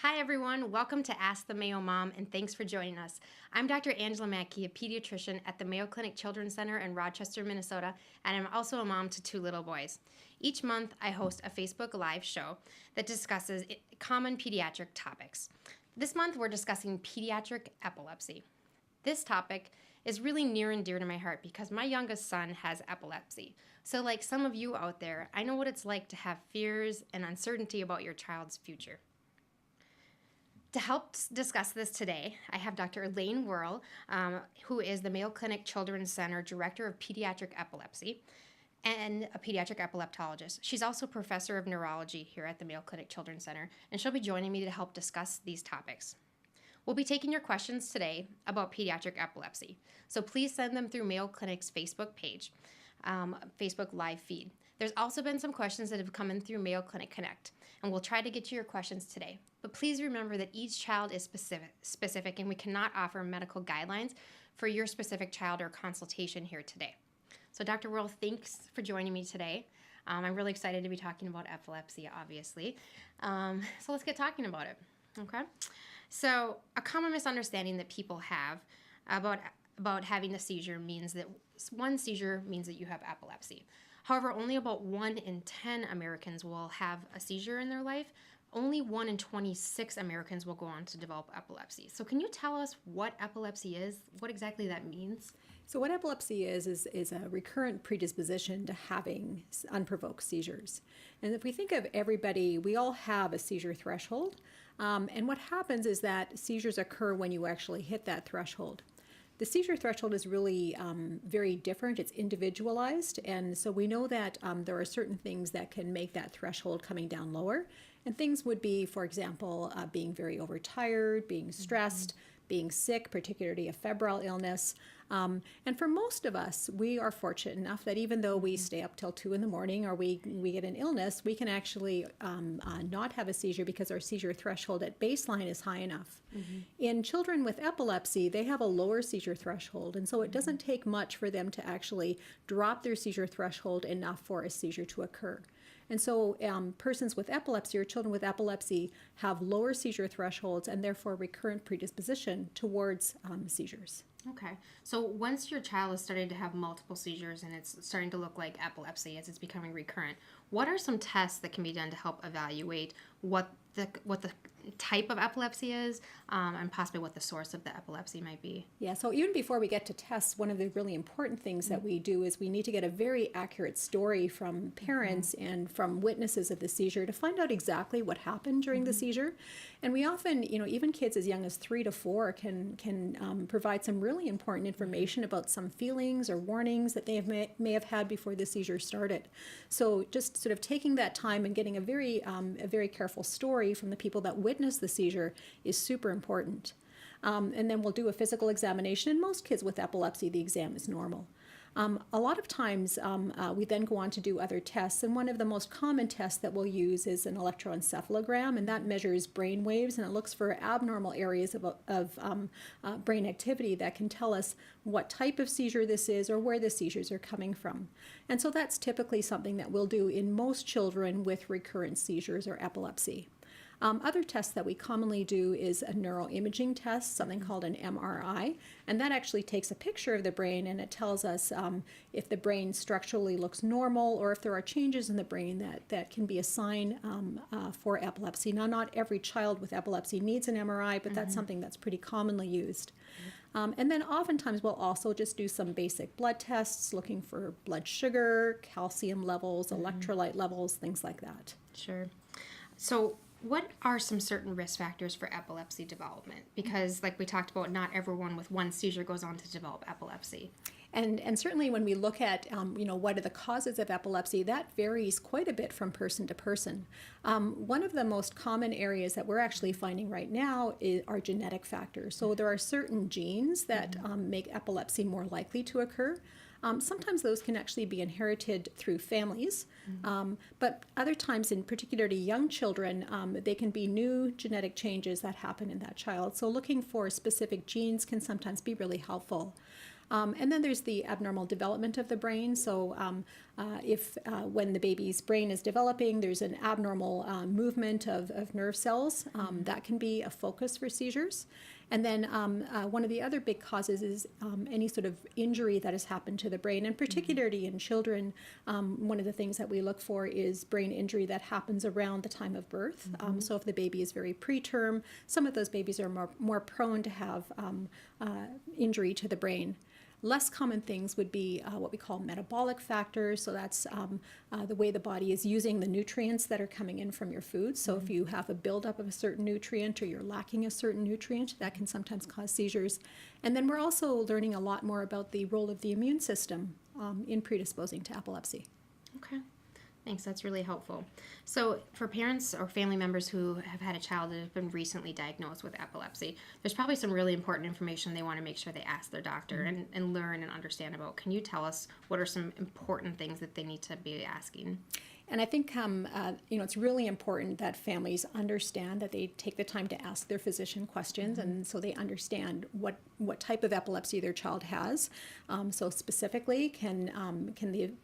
Hi everyone, welcome to Ask the Mayo Mom and thanks for joining us. I'm Dr. Angela Mackey, a pediatrician at the Mayo Clinic Children's Center in Rochester, Minnesota, and I'm also a mom to 2 little boys. Each month I host a Facebook Live show that discusses common pediatric topics. This month we're discussing pediatric epilepsy. This topic is really near and dear to my heart because my youngest son has epilepsy. So like some of you out there, I know what it's like to have fears and uncertainty about your child's future. To help discuss this today, I have Dr. Elaine Whirl, who is the Mayo Clinic Children's Center Director of Pediatric Epilepsy and a pediatric epileptologist. She's also professor of neurology here at the Mayo Clinic Children's Center, and she'll be joining me to help discuss these topics. We'll be taking your questions today about pediatric epilepsy, so please send them through Mayo Clinic's Facebook page, Facebook live feed. There's also been some questions that have come in through Mayo Clinic Connect, and we'll try to get to your questions today. But please remember that each child is specific and we cannot offer medical guidelines for your specific child or consultation here today. So Dr. Whirl, thanks for joining me today. I'm really excited to be talking about epilepsy, obviously. So let's get talking about it, okay? So a common misunderstanding that people have about having a seizure means that one seizure means that you have epilepsy. However, only about 1 in 10 Americans will have a seizure in their life. Only 1 in 26 Americans will go on to develop epilepsy. So can you tell us what epilepsy is, what exactly that means? So what epilepsy is a recurrent predisposition to having unprovoked seizures. And if we think of everybody, we all have a seizure threshold. And what happens is that seizures occur when you actually hit that threshold. The seizure threshold is really very different. It's individualized. And so we know that there are certain things that can make that threshold coming down lower. And things would be, for example, being very overtired, being stressed, being sick, particularly a febrile illness. And for most of us, we are fortunate enough that even though we stay up till 2 in the morning or we get an illness, we can actually not have a seizure because our seizure threshold at baseline is high enough. In children with epilepsy, they have a lower seizure threshold, and so it doesn't take much for them to actually drop their seizure threshold enough for a seizure to occur. And so persons with epilepsy or children with epilepsy have lower seizure thresholds and therefore recurrent predisposition towards seizures. Okay, so once your child is starting to have multiple seizures and it's starting to look like epilepsy as it's becoming recurrent, what are some tests that can be done to help evaluate what the type of epilepsy is and possibly what the source of the epilepsy might be? Yeah, so even before we get to tests, one of the really important things that we do is we need to get a very accurate story from parents and from witnesses of the seizure to find out exactly what happened during the seizure. And we often, even kids as young as 3 to 4 can provide some really important information about some feelings or warnings that they may have had before the seizure started. So just sort of taking that time and getting a very careful story from the people that witnessed the seizure is super important. And then we'll do a physical examination. In most kids with epilepsy, the exam is normal. A lot of times we then go on to do other tests, and one of the most common tests that we'll use is an electroencephalogram, and that measures brain waves, and it looks for abnormal areas of brain activity that can tell us what type of seizure this is or where the seizures are coming from. And so that's typically something that we'll do in most children with recurrent seizures or epilepsy. Other tests that we commonly do is a neuroimaging test, something called an MRI, and that actually takes a picture of the brain and it tells us if the brain structurally looks normal or if there are changes in the brain that can be a sign for epilepsy. Now, not every child with epilepsy needs an MRI, but that's something that's pretty commonly used. And then oftentimes we'll also just do some basic blood tests looking for blood sugar, calcium levels, electrolyte levels, things like that. Sure. So what are some certain risk factors for epilepsy development? Because like we talked about, not everyone with one seizure goes on to develop epilepsy. And certainly when we look at, what are the causes of epilepsy, that varies quite a bit from person to person. One of the most common areas that we're actually finding right now are genetic factors. So there are certain genes that make epilepsy more likely to occur. Sometimes those can actually be inherited through families, but other times, in particularly young children, they can be new genetic changes that happen in that child. So looking for specific genes can sometimes be really helpful. And then there's the abnormal development of the brain. So if when the baby's brain is developing, there's an abnormal movement of nerve cells, that can be a focus for seizures. And then one of the other big causes is any sort of injury that has happened to the brain, and particularly in children, one of the things that we look for is brain injury that happens around the time of birth. So if the baby is very preterm, some of those babies are more prone to have injury to the brain. Less common things would be what we call metabolic factors. So that's the way the body is using the nutrients that are coming in from your food. So if you have a buildup of a certain nutrient or you're lacking a certain nutrient, that can sometimes cause seizures. And then we're also learning a lot more about the role of the immune system in predisposing to epilepsy. Okay. Thanks. That's really helpful. So for parents or family members who have had a child that has been recently diagnosed with epilepsy, there's probably some really important information they want to make sure they ask their doctor and learn and understand about. Can you tell us what are some important things that they need to be asking? And I think it's really important that families understand that they take the time to ask their physician questions, and so they understand what type of epilepsy their child has. So specifically, can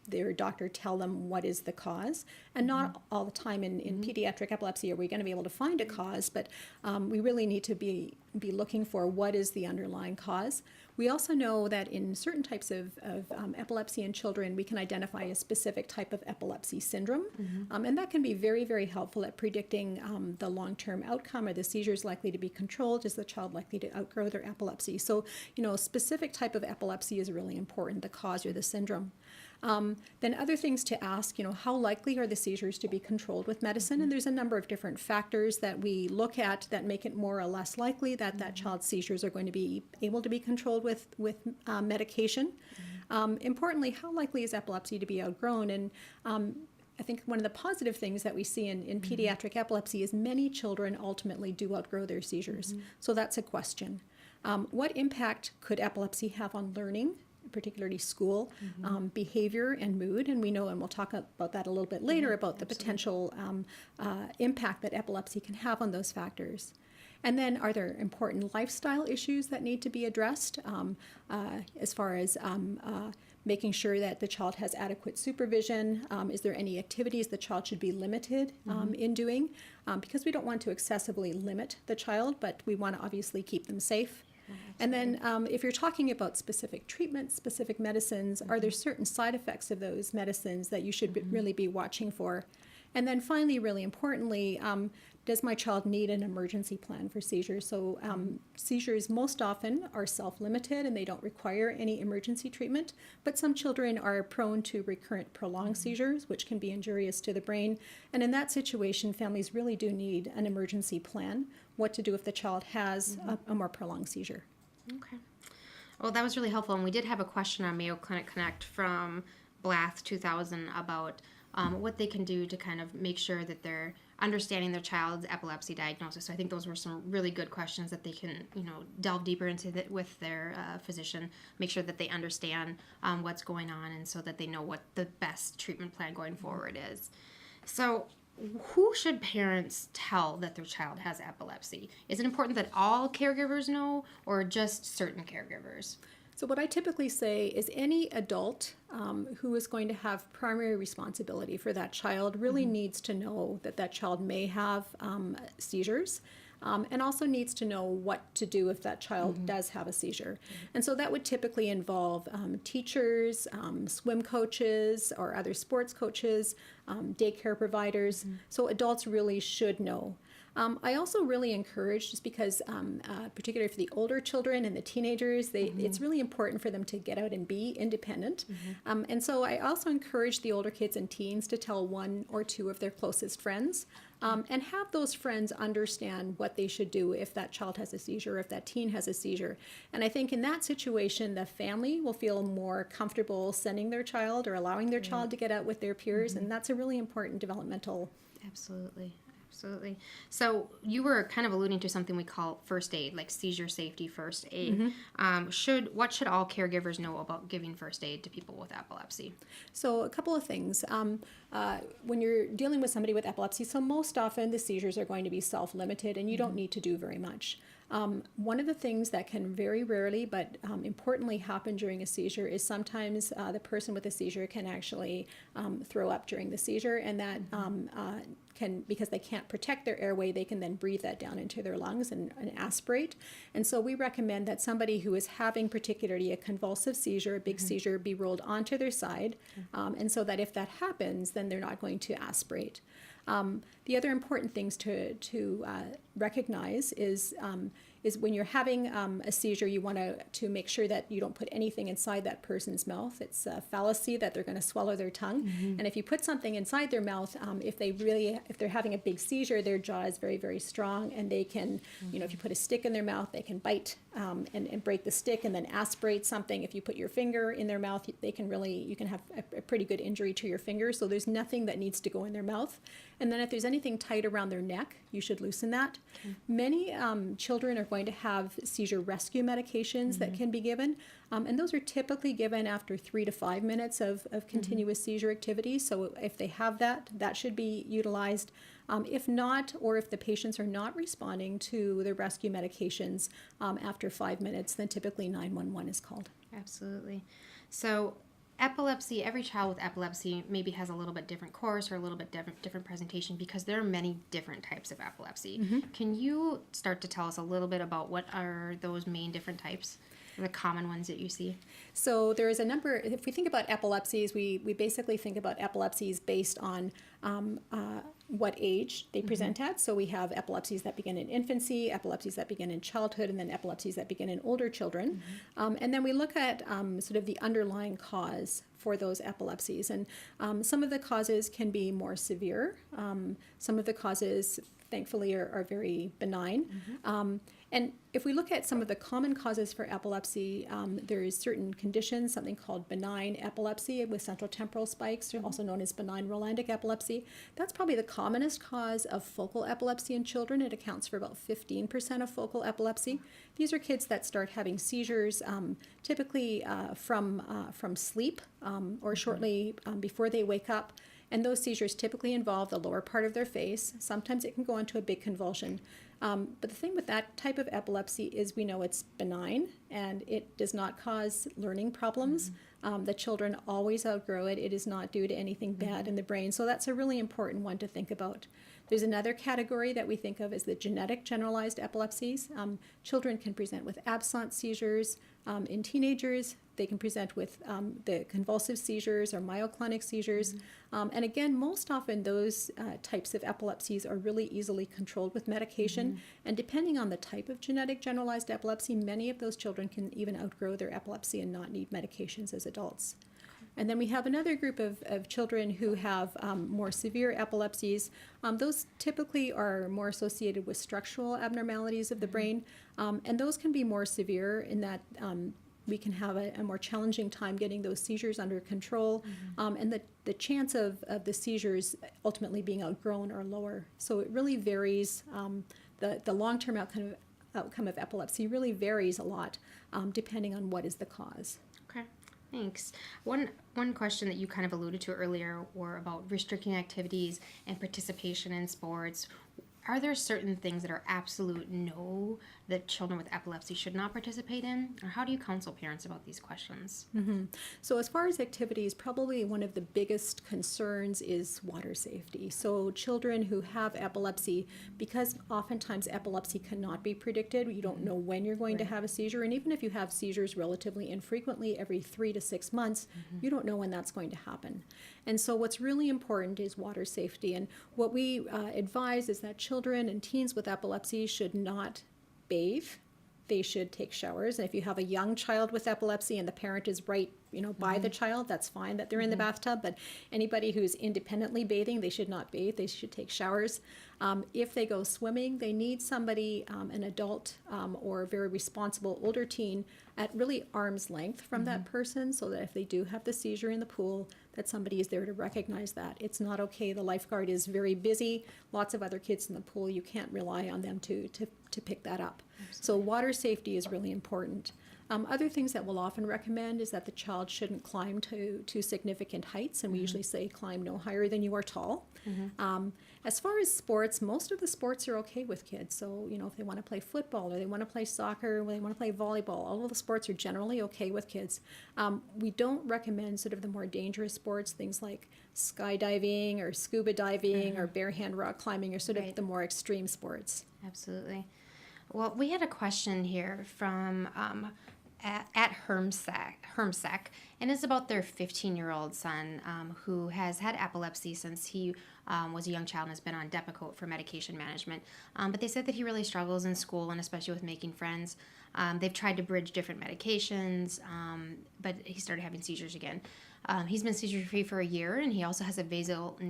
their doctor tell them what is the cause? And not all the time in pediatric epilepsy are we going to be able to find a cause, but we really need to be looking for what is the underlying cause. We also know that in certain types of epilepsy in children, we can identify a specific type of epilepsy syndrome, and that can be very, very helpful at predicting the long-term outcome. Are the seizures likely to be controlled? Is the child likely to outgrow their epilepsy? So, a specific type of epilepsy is really important, the cause or the syndrome. Then other things to ask, how likely are the seizures to be controlled with medicine? And there's a number of different factors that we look at that make it more or less likely that that child's seizures are going to be able to be controlled with medication. Importantly, how likely is epilepsy to be outgrown? And I think one of the positive things that we see in pediatric epilepsy is many children ultimately do outgrow their seizures. So that's a question. What impact could epilepsy have on learning, particularly school, behavior and mood? And we know, and we'll talk about that a little bit later, about the potential impact that epilepsy can have on those factors. And then are there important lifestyle issues that need to be addressed as far as making sure that the child has adequate supervision? Is there any activities the child should be limited in doing? Because we don't want to excessively limit the child, but we want to obviously keep them safe. And then if you're talking about specific treatments, specific medicines, are there certain side effects of those medicines that you should really be watching for? And then finally, really importantly, does my child need an emergency plan for seizures? So seizures most often are self-limited and they don't require any emergency treatment, but some children are prone to recurrent prolonged seizures, which can be injurious to the brain. And in that situation, families really do need an emergency plan, what to do if the child has a more prolonged seizure. Okay. Well, that was really helpful. And we did have a question on Mayo Clinic Connect from Blath 2000 about what they can do to kind of make sure that they're understanding their child's epilepsy diagnosis. So I think those were some really good questions that they can, delve deeper into with their physician, make sure that they understand what's going on, and so that they know what the best treatment plan going forward is. So who should parents tell that their child has epilepsy? Is it important that all caregivers know, or just certain caregivers? So what I typically say is any adult who is going to have primary responsibility for that child really needs to know that that child may have seizures, and also needs to know what to do if that child does have a seizure. And so that would typically involve teachers, swim coaches, or other sports coaches, daycare providers. So adults really should know. I also really encourage, just because particularly for the older children and the teenagers, it's really important for them to get out and be independent. And so I also encourage the older kids and teens to tell one or two of their closest friends, and have those friends understand what they should do if that child has a seizure, if that teen has a seizure. And I think in that situation, the family will feel more comfortable sending their child or allowing their child to get out with their peers, and that's a really important developmental. Absolutely. So you were kind of alluding to something we call first aid, like seizure safety first aid. What should all caregivers know about giving first aid to people with epilepsy? So a couple of things. When you're dealing with somebody with epilepsy, so most often the seizures are going to be self-limited and you don't need to do very much. One of the things that can very rarely, but importantly happen during a seizure is sometimes the person with a seizure can actually throw up during the seizure, and that because they can't protect their airway, they can then breathe that down into their lungs and aspirate. And so we recommend that somebody who is having particularly a convulsive seizure, a big seizure, be rolled onto their side, and so that if that happens, then they're not going to aspirate. The other important things to recognize is when you're having a seizure, you want to make sure that you don't put anything inside that person's mouth. It's a fallacy that they're going to swallow their tongue. And if you put something inside their mouth, if they're having a big seizure, their jaw is very, very strong, and they can, if you put a stick in their mouth, they can bite and break the stick and then aspirate something. If you put your finger in their mouth, you can have a pretty good injury to your finger. So there's nothing that needs to go in their mouth. And then if there's anything tight around their neck, you should loosen that. Many children are going to have seizure rescue medications that can be given. And those are typically given after 3 to 5 minutes of continuous seizure activity. So if they have that should be utilized. If not, or if the patients are not responding to the rescue medications after 5 minutes, then typically 911 is called. Absolutely. So epilepsy, every child with epilepsy maybe has a little bit different course or a little bit different presentation because there are many different types of epilepsy. Can you start to tell us a little bit about what are those main different types, the common ones that you see? So there is a number. If we think about epilepsies, we basically think about epilepsies based on what age they present at. So we have epilepsies that begin in infancy, epilepsies that begin in childhood, and then epilepsies that begin in older children. And then we look at sort of the underlying cause for those epilepsies. And some of the causes can be more severe. Some of the causes, thankfully, are very benign. And if we look at some of the common causes for epilepsy, there is certain conditions, something called benign epilepsy with central temporal spikes, also known as benign Rolandic epilepsy. That's probably the commonest cause of focal epilepsy in children. It accounts for about 15% of focal epilepsy. These are kids that start having seizures typically from sleep or shortly before they wake up. And those seizures typically involve the lower part of their face. Sometimes it can go into a big convulsion. But the thing with that type of epilepsy is we know it's benign and it does not cause learning problems. The children always outgrow it. It is not due to anything bad in the brain. So that's a really important one to think about. There's another category that we think of as the genetic generalized epilepsies. Children can present with absence seizures. In teenagers, they can present with the convulsive seizures or myoclonic seizures. And again, most often those types of epilepsies are really easily controlled with medication. And depending on the type of genetic generalized epilepsy, many of those children can even outgrow their epilepsy and not need medications as adults. And then we have another group of children who have more severe epilepsies. Those typically are more associated with structural abnormalities of the brain. And those can be more severe in that we can have a more challenging time getting those seizures under control. And the chance of the seizures ultimately being outgrown are lower. So it really varies. The long-term outcome of epilepsy really varies a lot depending on what is the cause. Okay. Thanks. One question that you kind of alluded to earlier were about restricting activities and participation in sports. Are there certain things that are absolute no that children with epilepsy should not participate in? Or how do you counsel parents about these questions? So as far as activities, probably one of the biggest concerns is water safety. So children who have epilepsy, because oftentimes epilepsy cannot be predicted, you don't know when you're going to have a seizure, and even if you have seizures relatively infrequently every 3 to 6 months, you don't know when that's going to happen. And so what's really important is water safety. And what we advise is that children and teens with epilepsy should not bathe. They should take showers. And if you have a young child with epilepsy and the parent is right, by the child, that's fine that they're in the bathtub. But anybody who's independently bathing, they should not bathe. They should take showers. If they go swimming, they need somebody, an adult or a very responsible older teen, at really arm's length from that person, so that if they do have the seizure in the pool, that somebody is there to recognize that. It's not okay. The lifeguard is very busy. Lots of other kids in the pool. You can't rely on them to pick that up. Absolutely. So water safety is really important. Other things that we'll often recommend is that the child shouldn't climb to significant heights, and we usually say climb no higher than you are tall. As far as sports, most of the sports are okay with kids. So, if they want to play football or they want to play soccer or they want to play volleyball, all of the sports are generally okay with kids. We don't recommend sort of the more dangerous sports, things like skydiving or scuba diving or bare hand rock climbing, or sort of the more extreme sports. Absolutely. Well, we had a question here from at Hermsec, and it's about their 15-year-old son who has had epilepsy since he was a young child and has been on Depakote for medication management. But they said that he really struggles in school, and especially with making friends. They've tried to bridge different medications, but he started having seizures again. He's been seizure-free for a year, and he also has a vagal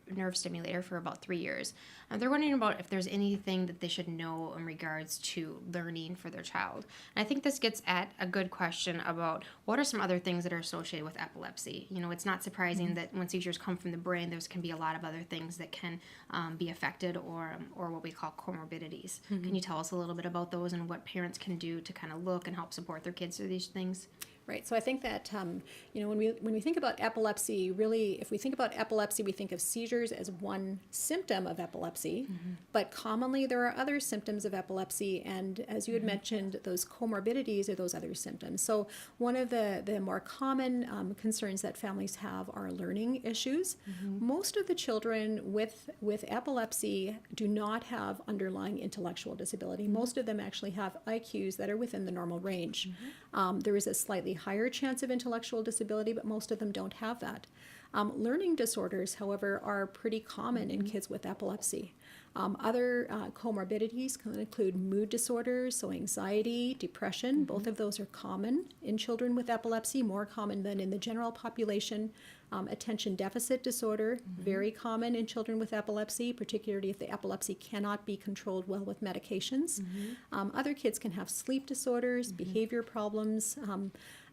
nerve stimulator for about 3 years. They're wondering about if there's anything that they should know in regards to learning for their child. And I think this gets at a good question about what are some other things that are associated with epilepsy. It's not surprising that when seizures come from the brain, there can be a lot of other things that can be affected or what we call comorbidities. Can you tell us a little bit about those and what parents can do to kind of look and help support their kids through these things? Right. So I think that when we think about epilepsy, really, if we think about epilepsy, we think of seizures as one symptom of epilepsy, but commonly there are other symptoms of epilepsy, and as you had mentioned, those comorbidities are those other symptoms. So one of the more common concerns that families have are learning issues. Most of the children with epilepsy do not have underlying intellectual disability. Most of them actually have IQs that are within the normal range. There is a slightly higher chance of intellectual disability, but most of them don't have that. Learning disorders, however, are pretty common in kids with epilepsy. Other comorbidities can include mood disorders, so anxiety, depression. Both of those are common in children with epilepsy, more common than in the general population. Attention deficit disorder, very common in children with epilepsy, particularly if the epilepsy cannot be controlled well with medications. Other kids can have sleep disorders, behavior problems.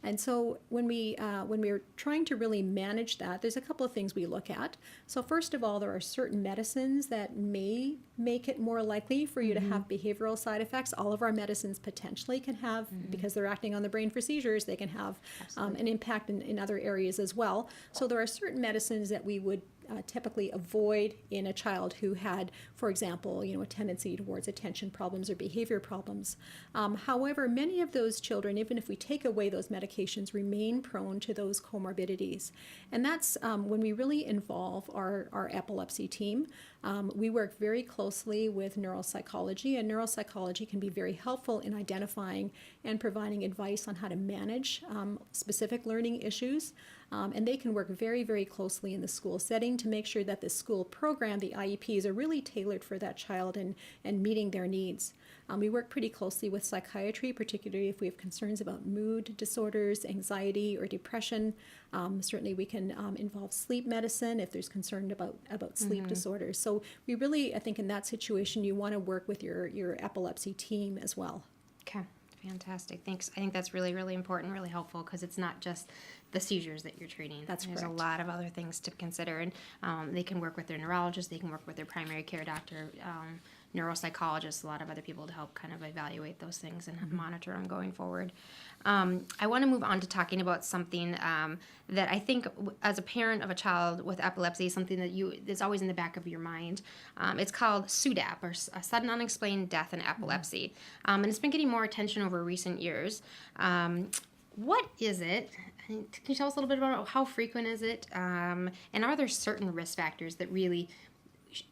And so when we're trying to really manage that, there's a couple of things we look at. So first of all, there are certain medicines that may make it more likely for you to have behavioral side effects. All of our medicines potentially can have, because they're acting on the brain for seizures, they can have an impact in other areas as well. So there are certain medicines that we would typically avoid in a child who had, for example, a tendency towards attention problems or behavior problems. However, many of those children, even if we take away those medications, remain prone to those comorbidities. And that's when we really involve our epilepsy team. We work very closely with neuropsychology, and neuropsychology can be very helpful in identifying and providing advice on how to manage specific learning issues. And they can work very, very closely in the school setting to make sure that the school program, the IEPs, are really tailored for that child and meeting their needs. We work pretty closely with psychiatry, particularly if we have concerns about mood disorders, anxiety, or depression. Certainly we can involve sleep medicine if there's concern about sleep disorders. So we really, I think in that situation, you want to work with your epilepsy team as well. Okay. Fantastic. Thanks. I think that's really, really important, really helpful, because it's not just the seizures that you're treating. That's correct. There's a lot of other things to consider, and they can work with their neurologist, they can work with their primary care doctor, neuropsychologists, a lot of other people to help kind of evaluate those things and monitor them going forward. I want to move on to talking about something that I think, as a parent of a child with epilepsy, something that's always in the back of your mind. It's called SUDEP, or Sudden Unexplained Death in Epilepsy, and it's been getting more attention over recent years. What is it? Can you tell us a little bit about how frequent is it, and are there certain risk factors that really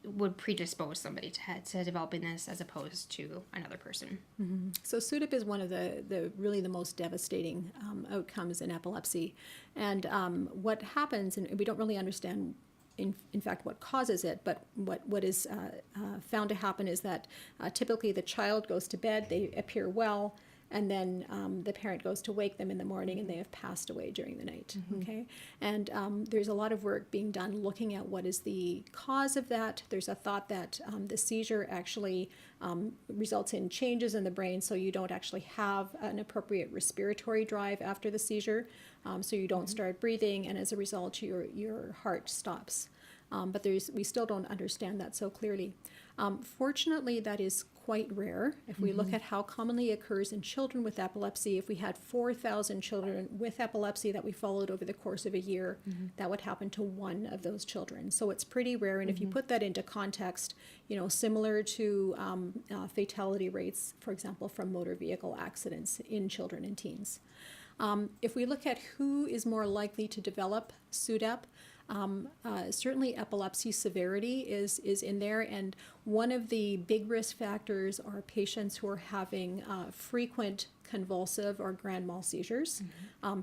would predispose somebody to developing this as opposed to another person? So SUDEP is one of the really the most devastating outcomes in epilepsy. And what happens, and we don't really understand in fact what causes it, but what is found to happen is that typically the child goes to bed, they appear well, and then the parent goes to wake them in the morning and they have passed away during the night. Okay, and there's a lot of work being done looking at what is the cause of that. There's a thought that the seizure actually results in changes in the brain, so you don't actually have an appropriate respiratory drive after the seizure, so you don't start breathing, and as a result your heart stops. but we still don't understand that so clearly. Fortunately, that is quite rare. If we look at how commonly it occurs in children with epilepsy, if we had 4,000 children with epilepsy that we followed over the course of a year, that would happen to one of those children. So it's pretty rare. And if you put that into context, similar to fatality rates, for example, from motor vehicle accidents in children and teens. If we look at who is more likely to develop SUDEP, certainly epilepsy severity is in there, and one of the big risk factors are patients who are having frequent convulsive or grand mal seizures,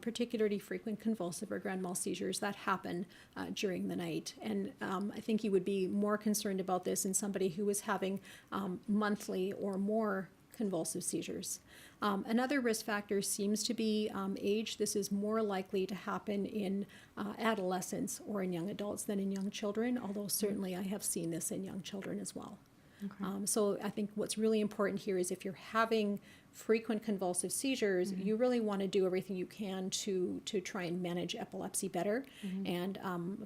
particularly frequent convulsive or grand mal seizures that happen during the night. And I think you would be more concerned about this in somebody who is having monthly or more convulsive seizures. Another risk factor seems to be age. This is more likely to happen in adolescents or in young adults than in young children, although certainly I have seen this in young children as well. Okay. So I think what's really important here is if you're having frequent convulsive seizures, you really want to do everything you can to try and manage epilepsy better. And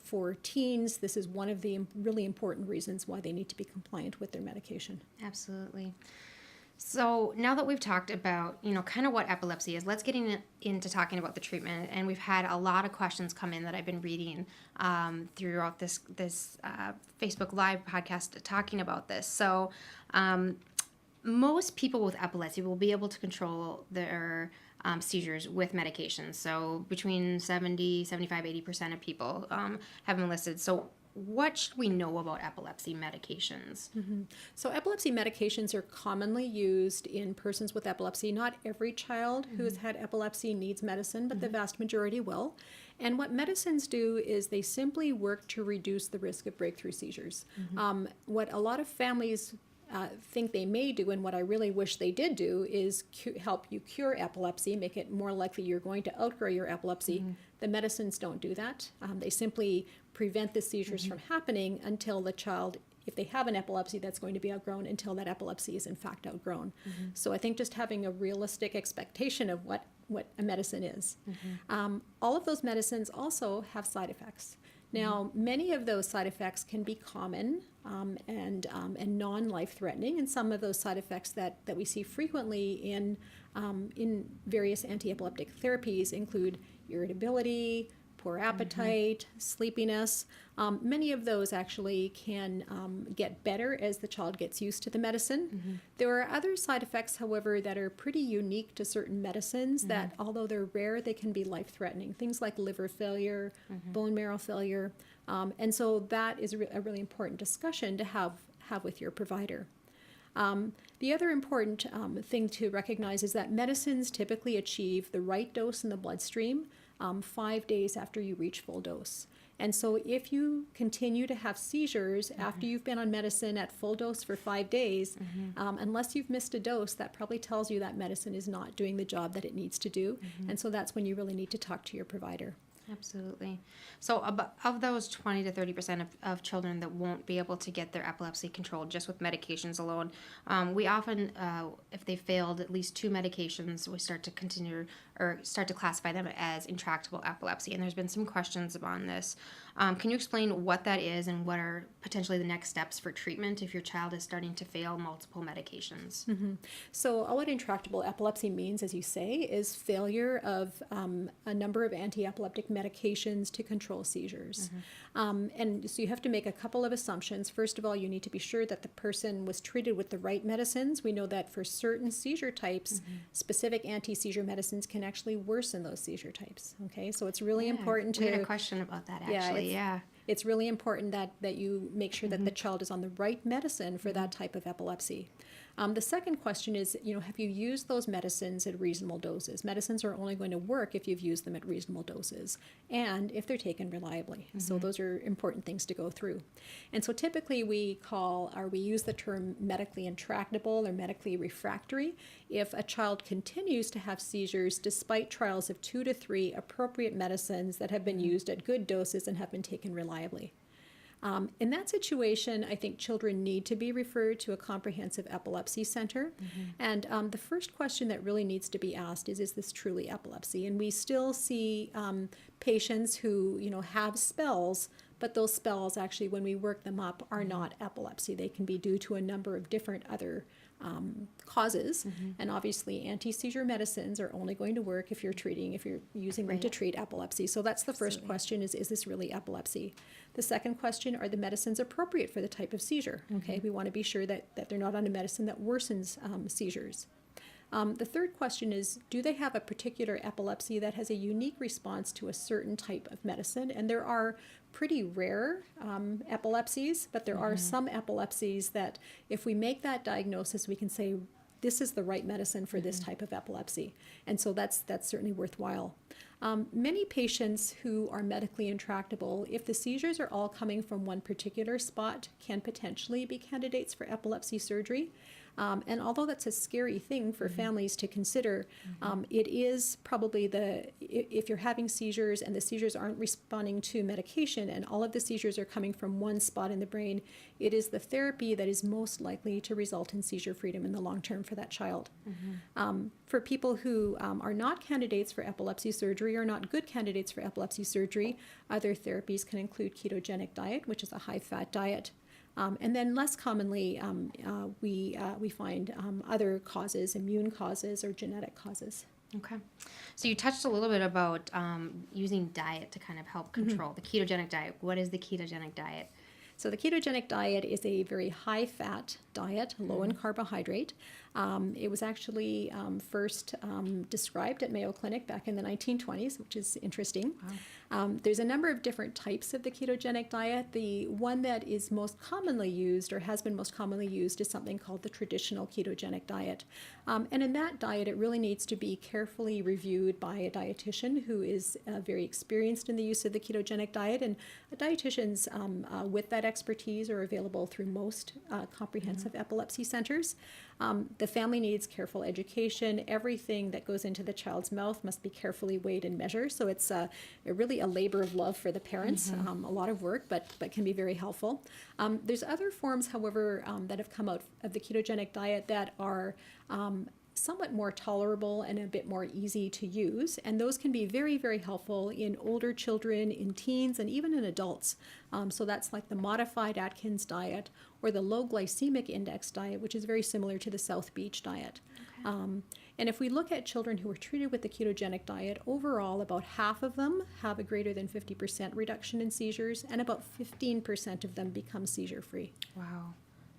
for teens, this is one of the really important reasons why they need to be compliant with their medication. Absolutely. So now that we've talked about, kind of what epilepsy is, let's get into talking about the treatment. And we've had a lot of questions come in that I've been reading throughout this Facebook Live podcast talking about this. So most people with epilepsy will be able to control their seizures with medications. So between 70, 75, 80% of people have been listed. So what should we know about epilepsy medications? So epilepsy medications are commonly used in persons with epilepsy. Not every child who has had epilepsy needs medicine, but the vast majority will. And what medicines do is they simply work to reduce the risk of breakthrough seizures. What a lot of families think they may do, and what I really wish they did do, is help you cure epilepsy, make it more likely you're going to outgrow your epilepsy. The medicines don't do that. They simply prevent the seizures from happening until the child, if they have an epilepsy that's going to be outgrown, until that epilepsy is in fact outgrown. So I think just having a realistic expectation of what a medicine is. All of those medicines also have side effects. Now, many of those side effects can be common and non-life-threatening, and some of those side effects that we see frequently in various anti-epileptic therapies include irritability, poor appetite, sleepiness. Many of those actually can get better as the child gets used to the medicine. There are other side effects, however, that are pretty unique to certain medicines that, although they're rare, they can be life-threatening. Things like liver failure, bone marrow failure. And so that is a really important discussion to have with your provider. The other important thing to recognize is that medicines typically achieve the right dose in the bloodstream 5 days after you reach full dose. And so if you continue to have seizures after you've been on medicine at full dose for 5 days, unless you've missed a dose, that probably tells you that medicine is not doing the job that it needs to do. And so that's when you really need to talk to your provider. Absolutely. So of those 20 to 30% of children that won't be able to get their epilepsy controlled just with medications alone, we often, if they failed at least 2 medications, we start to classify them as intractable epilepsy. And there's been some questions on this. Can you explain what that is and what are potentially the next steps for treatment if your child is starting to fail multiple medications? So what intractable epilepsy means, as you say, is failure of a number of anti-epileptic medications to control seizures. And so you have to make a couple of assumptions. First of all, you need to be sure that the person was treated with the right medicines. We know that for certain seizure types, specific anti-seizure medicines can actually worsen those seizure types. Okay, so it's really important to... We had a question about that, actually. It's really important that you make sure that the child is on the right medicine for that type of epilepsy. The second question is, have you used those medicines at reasonable doses? Medicines are only going to work if you've used them at reasonable doses and if they're taken reliably. So those are important things to go through. And so typically we use the term medically intractable or medically refractory if a child continues to have seizures despite trials of 2 to 3 appropriate medicines that have been used at good doses and have been taken reliably. In that situation, I think children need to be referred to a comprehensive epilepsy center. And the first question that really needs to be asked is this truly epilepsy? And we still see patients who, have spells, but those spells actually, when we work them up, are not epilepsy. They can be due to a number of different other causes, and obviously anti-seizure medicines are only going to work if you're using them to treat epilepsy. So that's the first question: is this really epilepsy? The second question: are the medicines appropriate for the type of seizure? Okay, we want to be sure that they're not on a medicine that worsens seizures. The third question is, do they have a particular epilepsy that has a unique response to a certain type of medicine? And there are pretty rare epilepsies, but there are some epilepsies that if we make that diagnosis, we can say this is the right medicine for this type of epilepsy. And so that's certainly worthwhile. Many patients who are medically intractable, if the seizures are all coming from one particular spot, can potentially be candidates for epilepsy surgery. And although that's a scary thing for families to consider, it is probably if you're having seizures and the seizures aren't responding to medication and all of the seizures are coming from one spot in the brain, it is the therapy that is most likely to result in seizure freedom in the long term for that child. For people who are not candidates for epilepsy surgery or not good candidates for epilepsy surgery, other therapies can include ketogenic diet, which is a high-fat diet. And then less commonly, we find other causes, immune causes or genetic causes. Okay. So you touched a little bit about using diet to kind of help control the ketogenic diet. What is the ketogenic diet? So the ketogenic diet is a very high-fat diet, low in carbohydrate. It was actually first described at Mayo Clinic back in the 1920s, which is interesting. Wow. There's a number of different types of the ketogenic diet. The one that is most commonly used or has been most commonly used is something called the traditional ketogenic diet. And in that diet, it really needs to be carefully reviewed by a dietitian who is very experienced in the use of the ketogenic diet. And dietitians with that expertise are available through most comprehensive epilepsy centers. The family needs careful education. Everything that goes into the child's mouth must be carefully weighed and measured. So it's really a labor of love for the parents, a lot of work, but can be very helpful. There's other forms, however, that have come out of the ketogenic diet that are somewhat more tolerable and a bit more easy to use, and those can be very, very helpful in older children, in teens, and even in adults. So that's like the modified Atkins diet or the low glycemic index diet, which is very similar to the South Beach diet. Okay. And if we look at children who are treated with the ketogenic diet, overall about half of them have a greater than 50% reduction in seizures, and about 15% of them become seizure-free. Wow.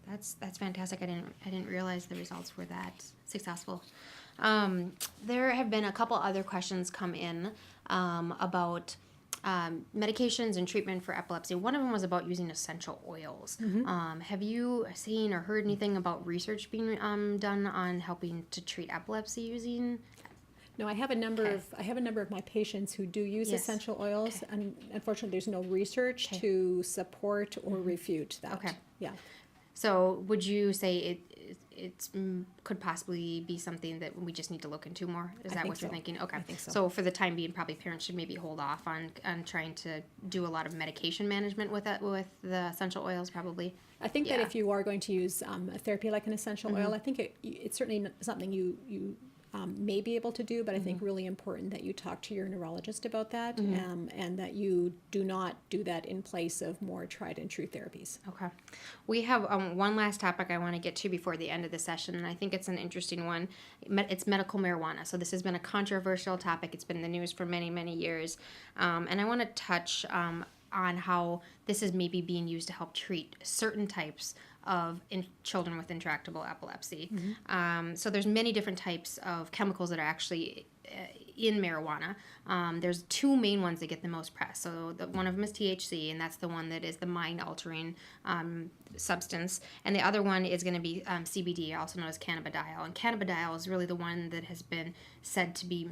That's fantastic. I didn't realize the results were that successful. There have been a couple other questions come in about medications and treatment for epilepsy. One of them was about using essential oils. Have you seen or heard anything about research being done on helping to treat epilepsy using? No, I have a number of my patients who do use essential oils, and unfortunately, there's no research to support or refute that. Okay. Yeah. So would you say it could possibly be something that we just need to look into more? Is that what you're thinking? Okay. I think so. So for the time being, probably parents should maybe hold off on trying to do a lot of medication management with the essential oils, probably. I think that if you are going to use a therapy like an essential oil, I think it's certainly something you may be able to do, but I think really important that you talk to your neurologist about that, and that you do not do that in place of more tried and true therapies. Okay. We have one last topic I want to get to before the end of the session, and I think it's an interesting one. It's medical marijuana. So this has been a controversial topic. It's been in the news for many, many years, and I want to touch on how this is maybe being used to help treat certain types of children with intractable epilepsy. So there's many different types of chemicals that are actually in marijuana. There's two main ones that get the most press. So one of them is THC, and that's the one that is the mind-altering substance. And the other one is going to be CBD, also known as cannabidiol. And cannabidiol is really the one that has been said to be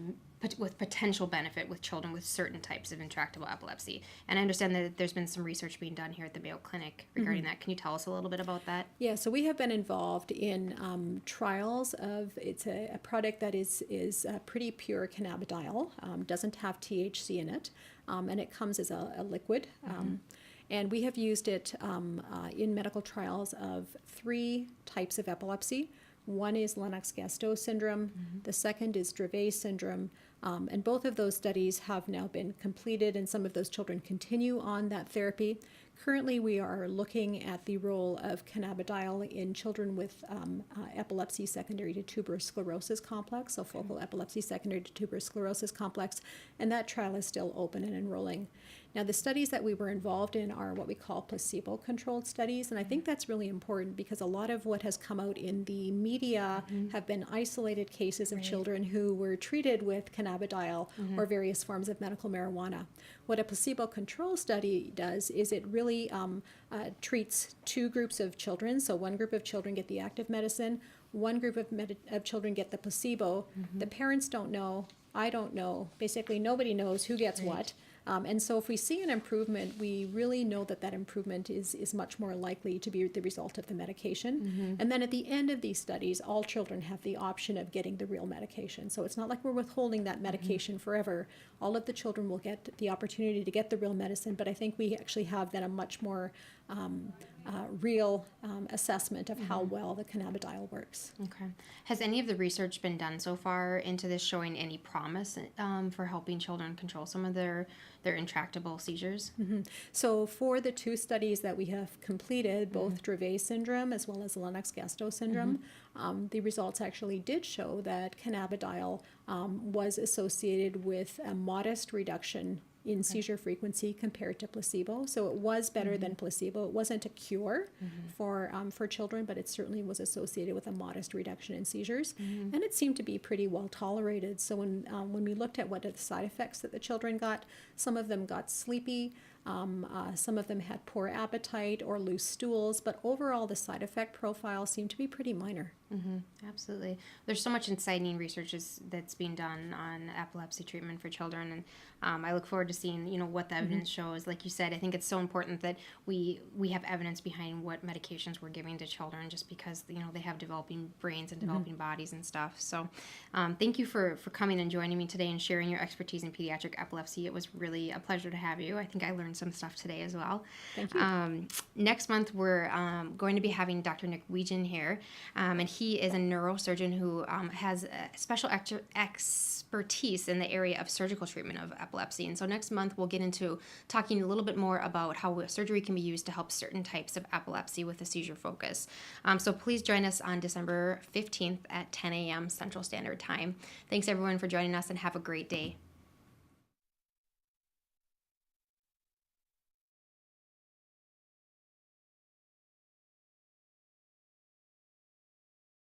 with potential benefit with children with certain types of intractable epilepsy. And I understand that there's been some research being done here at the Mayo Clinic regarding that. Can you tell us a little bit about that? Yeah, so we have been involved in trials of, it's a product that is pretty pure cannabidiol, doesn't have THC in it, and it comes as a liquid. And we have used it in medical trials of 3 types of epilepsy. One is Lennox-Gastaut syndrome. The second is Dravet syndrome. And both of those studies have now been completed, and some of those children continue on that therapy. Currently, we are looking at the role of cannabidiol in children with epilepsy secondary to tuberous sclerosis complex, so focal epilepsy secondary to tuberous sclerosis complex, and that trial is still open and enrolling. Now, the studies that we were involved in are what we call placebo-controlled studies, and I think that's really important because a lot of what has come out in the media have been isolated cases of children who were treated with cannabidiol or various forms of medical marijuana. What a placebo-controlled study does is it really treats two groups of children. So one group of children get the active medicine, one group of children get the placebo. The parents don't know, I don't know, basically nobody knows who gets what. And so if we see an improvement, we really know that that improvement is much more likely to be the result of the medication. And then at the end of these studies, all children have the option of getting the real medication. So it's not like we're withholding that medication forever. All of the children will get the opportunity to get the real medicine, but I think we actually have then a much more real assessment of how well the cannabidiol works. Okay. Has any of the research been done so far into this showing any promise for helping children control some of their intractable seizures? So for the two studies that we have completed, both Dravet syndrome as well as Lennox-Gastaut syndrome, the results actually did show that cannabidiol was associated with a modest reduction in seizure frequency compared to placebo. So it was better than placebo. It wasn't a cure for children, but it certainly was associated with a modest reduction in seizures. And it seemed to be pretty well tolerated. So when we looked at what are the side effects that the children got, some of them got sleepy, some of them had poor appetite or loose stools, but overall the side effect profile seemed to be pretty minor. Absolutely. There's so much exciting research that's being done on epilepsy treatment for children, and I look forward to seeing what the evidence shows. Like you said, I think it's so important that we have evidence behind what medications we're giving to children, just because they have developing brains and developing bodies and stuff. So thank you for coming and joining me today and sharing your expertise in pediatric epilepsy. It was really a pleasure to have you. I think I learned some stuff today as well. Thank you. Next month we're going to be having Dr. Nick Wiegand here, and he is a neurosurgeon who has special expertise in the area of surgical treatment of epilepsy. And so next month we'll get into talking a little bit more about how surgery can be used to help certain types of epilepsy with a seizure focus. So please join us on December 15th at 10 a.m. Central Standard Time. Thanks everyone for joining us, and have a great day.